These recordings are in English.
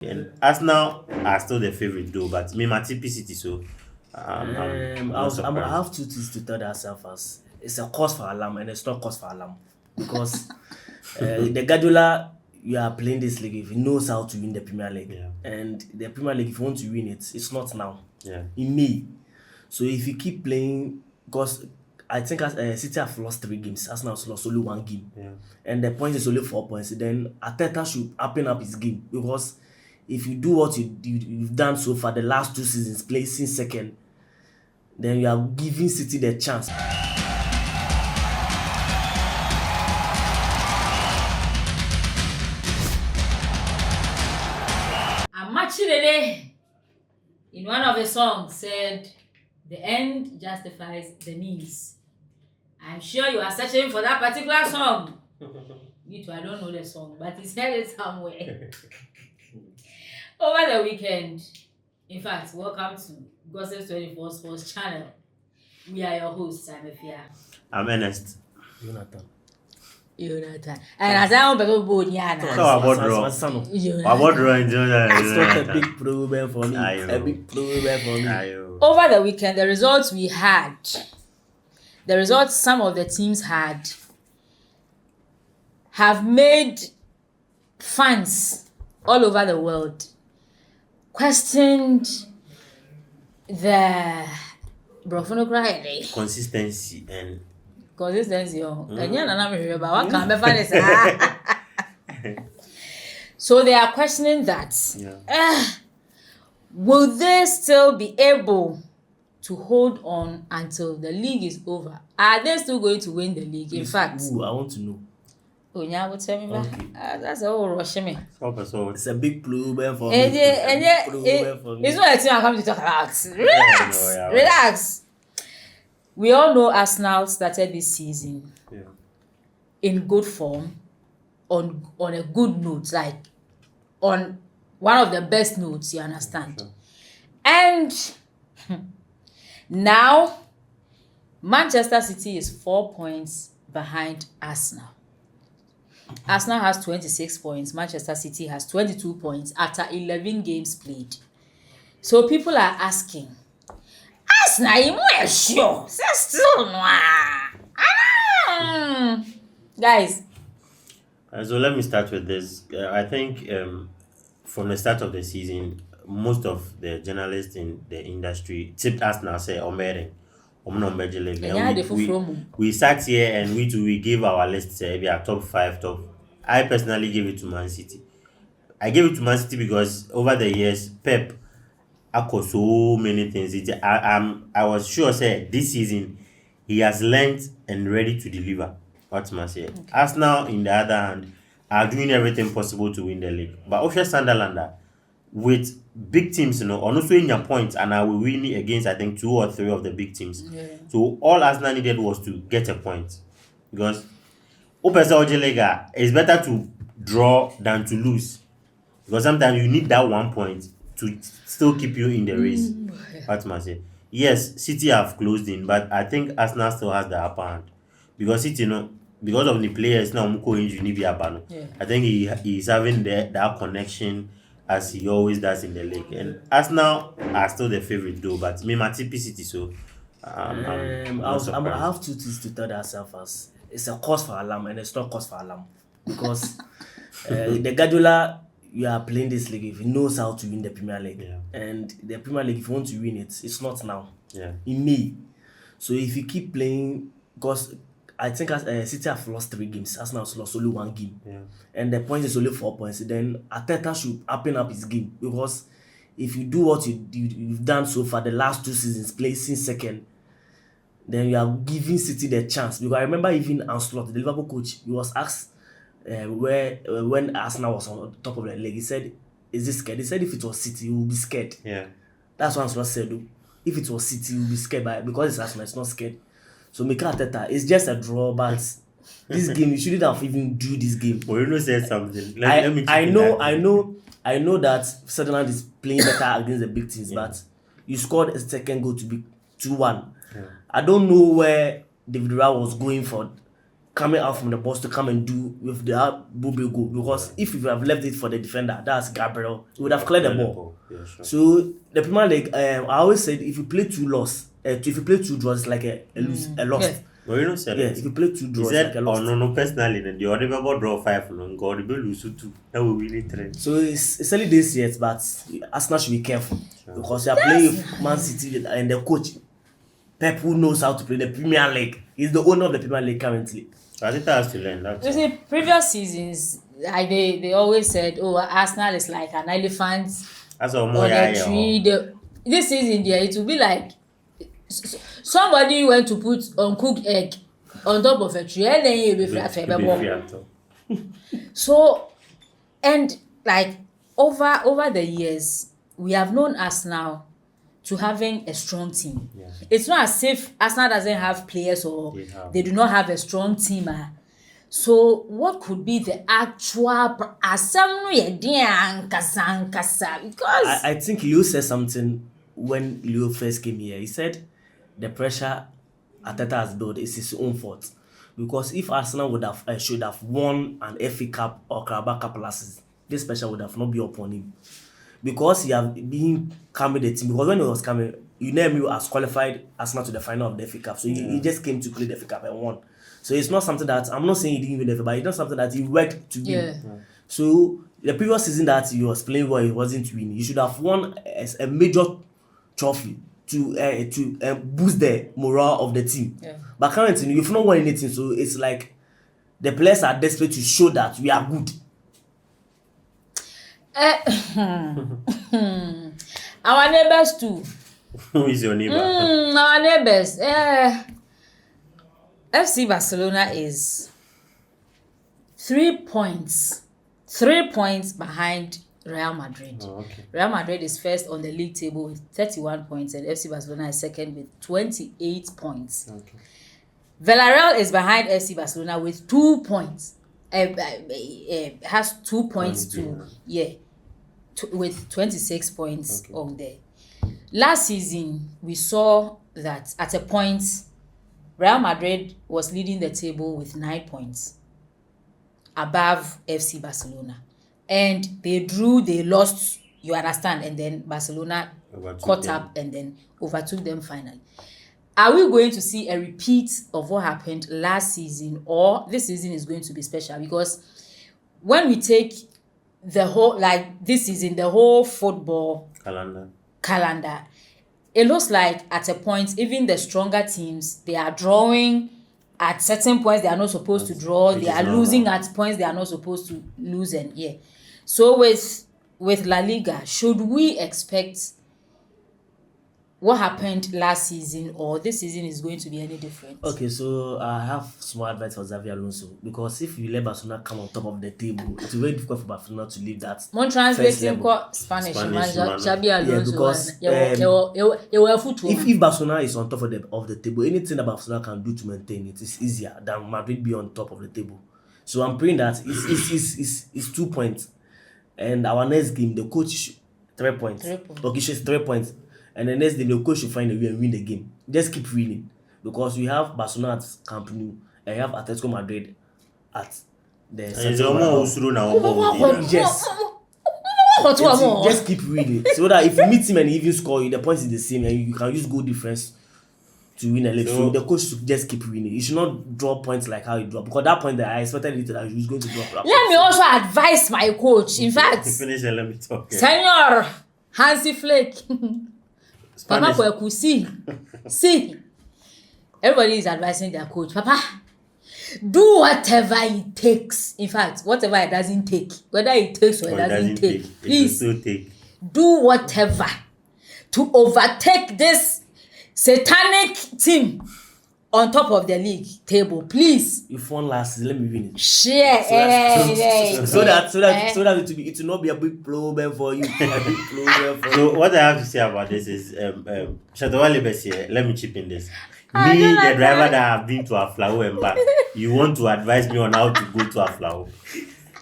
And Arsenal are still the favorite though, but me my TP City, so I'm not I surprised. have two things to tell ourselves as it's a cause for alarm and it's not cause for alarm because the Guardiola you are playing this league if he knows how to win the Premier League Yeah. and the Premier League if you want to win it, it's not now. Yeah. In May. So if you keep playing, because I think City have lost 3 games, Arsenal has lost only 1 game, Yeah. and the point is only 4 points. Then Ateta should open up his game because if you do what you've done so far, the last 2 seasons, placing second, then you are giving City the chance. Amachirele, in one of his songs, said, "The end justifies the means." I'm sure you are searching for that particular song. Me too, I don't know the song, but he said it somewhere. Over the weekend, in fact, welcome to Gossip 24 Sports Channel. We are your hosts, I'm Efia. I'm Ernest. Jonathan. And as I want to go, Diana. So about draw. About drawing, It's not a big problem for me. Ayo. A big problem for me. Ayo. Over the weekend, the results some of the teams had, have made fans all over the world questioned the Consistency and consistency. So they are questioning that. yeah. Will they still be able to hold on until the league is over? Are they still going to win the league? In fact, Ooh, I want to know. Onya will tell me that. Okay. That's all rushing me. So It's a big problem for me. It's not a thing I come to talk about. Relax. Yeah. Relax. We all know Arsenal started this season yeah. in good form, on a good note, like on one of the best notes, you understand? Sure. And now Manchester City is 4 points behind Arsenal. Arsenal has 26 points. Manchester City has 22 points after 11 games played. So people are asking, Arsenal, you are sure? Still no. Guys. So let me start with this. I think from the start of the season, most of the journalists in the industry tipped Arsenal say Omering. We sat here and we gave our list, say we are top 5, top. I personally gave it to Man City. I gave it to Man City because over the years, Pep acquired so many things. I was sure say this season he has learned and ready to deliver. What must say? Okay. Arsenal, in the other hand, are doing everything possible to win the league. But also Sunderland, with big teams, also in your points, and I will win against I think 2 or 3 of the big teams. Yeah. So all Arsenal needed was to get a point. Because it's better to draw than to lose. Because sometimes you need that 1 point to still keep you in the race. What must say? Yes, City have closed in, but I think Arsenal still has the upper hand. Because City, because of the players now, I think he's having that connection as he always does in the league. And Arsenal are still the favorite though, but me my TP City, so I'm not surprised. I have 2 things to tell ourselves as it's a cause for alarm and it's not cause for alarm because the Guardiola you are playing this league if he knows how to win the Premier League, and the Premier League if you want to win it, it's not now. In May. So if you keep playing, because I think City have lost 3 games, Arsenal has lost only 1 game, and the point is only 4 points. Then Ateta should open up his game because if you do what you've done so far, the last 2 seasons, placing second, then you are giving City the chance. Because I remember even Ancelotti, the Liverpool coach, he was asked when Arsenal was on top of the league, he said, "Is he scared?" He said, "If it was City, he would be scared." Yeah, that's what Ancelotti said. Though. If it was City, he would be scared, because it's Arsenal, it's not scared. So Mikel Arteta, it's just a draw, but this game you shouldn't have even do this game. Well, said something. I know that Sunderland is playing better against the big teams, but you scored a second goal to be 2-1. I don't know where David Raya was going for coming out from the box to come and do with the Bube goal. Because if you have left it for the defender, that's Gabriel, he would have cleared the ball. Yeah, sure. So the Premier League, I always said if you play two loss, if you play two draws, it's like a loss. Yeah. But you don't say Yeah, that. if you play two He draws, said, like a loss. no, personally, then the other member draw 5, no, God, we lose 2. That will win it 3. So it's early days yet, but Arsenal should be careful because you are playing with Man City and the coach Pep, who knows how to play the Premier League. He's the owner of the Premier League currently. I think I has to learn that. You see, previous seasons, like they always said, oh, Arsenal is like an elephant That's all on more a tree. This season, there, it will be like somebody went to put uncooked egg on top of a tree, and then you be flat. So, and like over the years, we have known Arsenal to having a strong team. Yeah. It's not as if Arsenal doesn't have players or they do not have a strong team. So what could be the actual because I think Leo said something when Leo first came here. He said the pressure Arteta has built is his own fault. Because if Arsenal would have should have won an FA Cup or Carabao Cup last season, this pressure would have not been upon him. Because he have been coming the team. Because when he was coming, you know him as qualified Arsenal to the final of the FA Cup. So he just came to play the FA Cup and won. So it's not something that I'm not saying he didn't win the FA, but it's not something that he worked to win. Yeah. So the previous season that he was playing well, he wasn't winning. He should have won a major trophy to boost the morale of the team. Yeah. But currently, you've not won anything, so it's like the players are desperate to show that we are good. Our neighbors too. Who is your neighbor? Our neighbors. FC Barcelona is 3 points. 3 points behind Real Madrid. Oh, okay. Real Madrid is first on the league table with 31 points and FC Barcelona is second with 28 points. Okay. Villarreal is behind FC Barcelona with 2 points. Has 2 points with 26 points on there. Last season, we saw that at a point, Real Madrid was leading the table with 9 points above FC Barcelona. And they lost, you understand, and then Barcelona caught up and then overtook them finally. Are we going to see a repeat of what happened last season, or this season is going to be special? Because when we take the whole, like this season, the whole football calendar, it looks like at a point, even the stronger teams, they are drawing at certain points they are not supposed to draw. They are losing at points they are not supposed to lose. And yeah, so with La Liga, should we expect what happened last season, or this season is going to be any different? Okay, so I have small advice for Xavi Alonso, because if you let Barcelona come on top of the table, it's very difficult for Barcelona to leave that. Mon translating Spanish, Xavi Alonso. Because if Barcelona is on top of the table, anything that Barcelona can do to maintain it is easier than Madrid be on top of the table. So I'm praying that it's 2 points, and our next game the coach 3 points. Okay, she's 3 points. And the next day, the coach should find a way and win the game. Just keep winning. Because we have Barcelona at Camp Nou and we have Atletico Madrid at the Just keep winning. So that if you meet him and he even score you, the points is the same and you can use goal difference to win a league. So the coach should just keep winning. He should not draw points like how he dropped. Because that point that I expected it that he was going to drop. Let me also advise my coach. In fact, finish and let me talk. Senor Hansi Flick. Papa Kweku, see. Everybody is advising their coach. Papa, do whatever it takes. In fact, whatever it doesn't take, whether it takes or it doesn't take, please do whatever to overtake this satanic team on top of the league table, please. If one last, let me win it. Share, so that it will not be a big problem for you. So what I have to say about this is, Shatawale Bessie, let me chip in this. Me, the driver that have been to Aflao and back, you want to advise me on how to go to Aflao?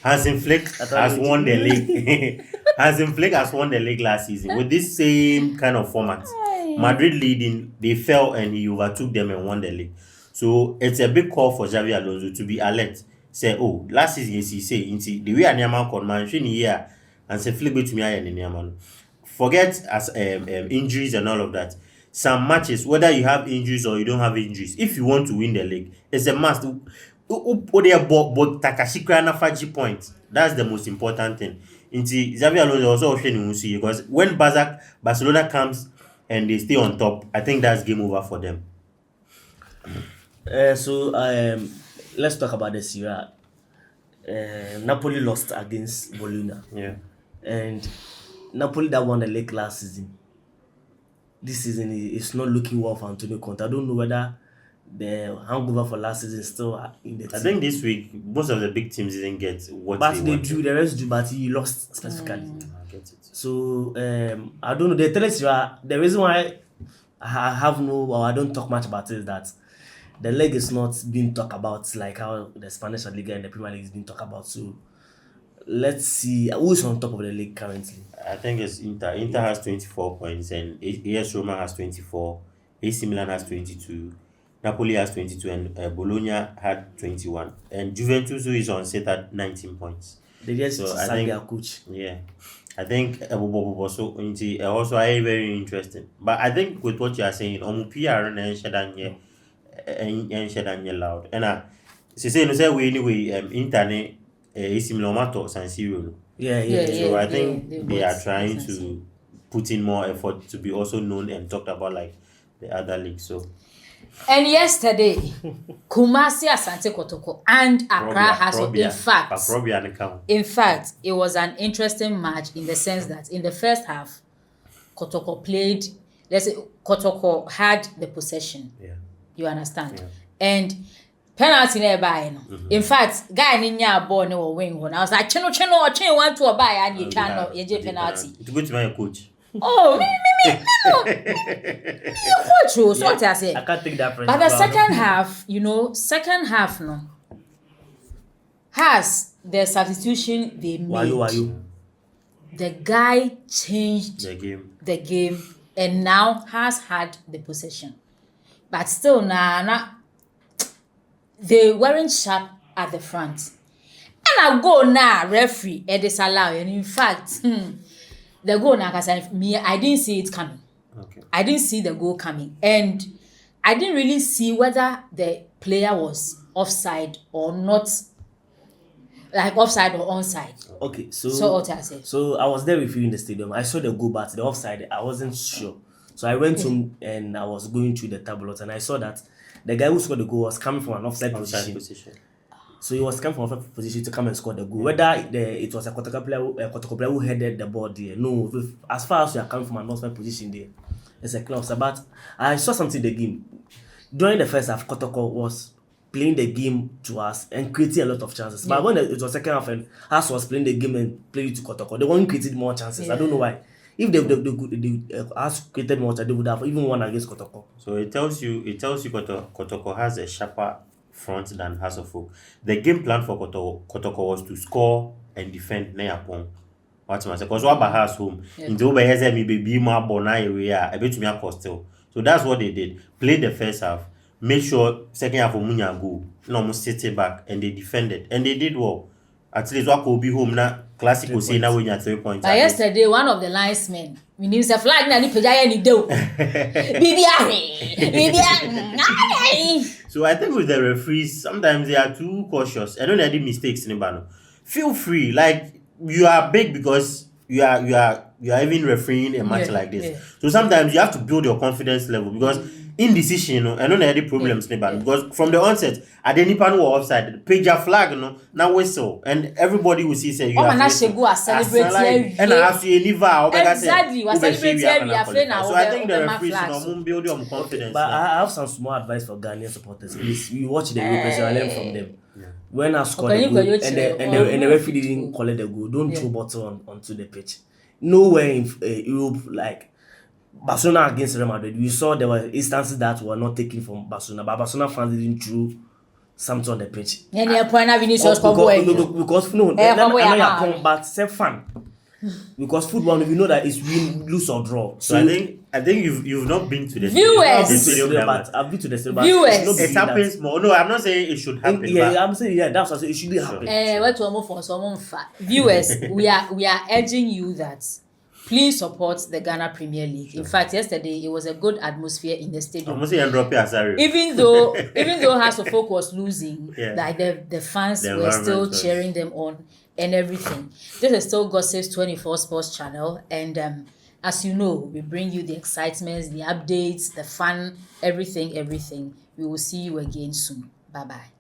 Hansi Flick has won the league. Hansi Flick has won the league last season with this same kind of format. Madrid leading, they fell and he overtook them and won the league. So it's a big call for Xavi Alonso to be alert. Say, oh, last season he say the way Anyama con man here and say flip it to me and Anyama. Forget as injuries and all of that. Some matches, whether you have injuries or you don't have injuries, if you want to win the league, it's a must. Takashikra na faji point. That's the most important thing. Xavi Alonso also option because when Barcelona comes and they stay on top, I think that's game over for them. Let's talk about the Serie A. Napoli lost against Bologna. Yeah. And Napoli that won the league last season. This season is not looking well for Antonio Conte. I don't know whether the hangover for last season is still in the team. I think this week most of the big teams didn't get what but they drew, the rest drew, but he lost specifically. I get it. So I don't know. The reason why I have no, or I don't talk much about it is that the league is not being talked about like how the Spanish Liga and the Premier League is being talked about. So let's see who is on top of the league currently. I think it's Inter. Inter has 24 points and AS Roma has 24. AC Milan has 22. Napoli has 22 and Bologna had 21. And Juventus, who is on set, at 19 points. They just signed their coach. Yeah. I think also very interesting. But I think with what you are saying, PR and loud. And say we anyway internet AC Milan to San Siro. Yeah. So I think they are trying to put in more effort to be also known and talked about like the other leagues. So and yesterday, Kumasi, Asante Kotoko, and Accra has, in fact, it was an interesting match in the sense that in the first half, Kotoko played. Let's say Kotoko had the possession. Yeah. You understand? Yeah. And penalty nearby. In fact, guy ninya ball no wing one. I was like, chino, want to buy and you channel you penalty. It's good to be a coach. Oh, me, no. So what I say? I can't take that. But the second half, no, has the substitution they made. The guy changed the game and now has had the possession. But still, they weren't sharp at the front. And I go now, referee, it is allowed. And in fact, the goal now, I didn't see it coming. Okay. I didn't see the goal coming. And I didn't really see whether the player was offside or not. Like offside or onside. Okay, so what I said. So I was there with you in the stadium. I saw the goal, but the offside, I wasn't sure. So I went home and I was going through the tablets and I saw that the guy who scored the goal was coming from an offside position. So he was coming from an offside position to come and score the goal. Whether it was a Kotoko player who headed the ball there, no. As far as you are coming from an offside position there, it's a clear offside. But I saw something in the game. During the first half, Kotoko was playing the game to us and creating a lot of chances. But when it was second half and Haas was playing the game and played it to Kotoko, they weren't creating more chances. I don't know why. If they Haas created more chances, they would have even won against Kotoko. So it tells you Kotoko has a sharper front than Hasselhoff. The game plan for Kotoko was to score and defend Neyapon. Because what Bahas home into me baby more bona area a bit to me still. So that's what they did. Play the first half, make sure second half of Munya go, almost sit it back, and they defended. And they did well. At least what could be home now. Classic will say now when you're 3 points. But yesterday, one of the linesmen, we need a flag na ni pejaya ni do. So I think with the referees, sometimes they are too cautious. I don't know any mistakes in the Feel free, like you are big because you are even refereeing a match like this. Yeah. So sometimes you have to build your confidence level because indecision, I don't know any problems because from the onset, at any panel or offside, page your flag, now whistle, and everybody will see say you are celebrating and I have you exactly was celebrating. So I think the referees build your confidence. But I have some small advice for Ghanaian supporters. Please, you watch the Europeans and learn from them. Yeah. When I scored the goal and the referee didn't collect the goal, don't throw bottle onto the pitch. Nowhere in Europe, like Barcelona against Real Madrid, we saw there were instances that were not taken from Barcelona, but Barcelona fans didn't throw something on the pitch. Because no, but say fun. Because football, we know that it's win, lose or draw. So I think you've not been to the Viewers. I've been to the stadium stadium, that but I've been to the stadium. but Viewers. it's not it been that. happens more. No, I'm not saying it should happen. Yeah, but I'm saying that's what I say. It shouldn't happen. What to move for someone fat. Viewers, we are urging you that please support the Ghana Premier League. In fact, yesterday it was a good atmosphere in the stadium. I'm saying drop here, sorry. Even though House of Folk was losing, Yeah. like the fans The were still environment was- cheering them on and everything. This is still Gossips 24 Sports Channel, and as you know, we bring you the excitements, the updates, the fun, everything. We will see you again soon. Bye bye.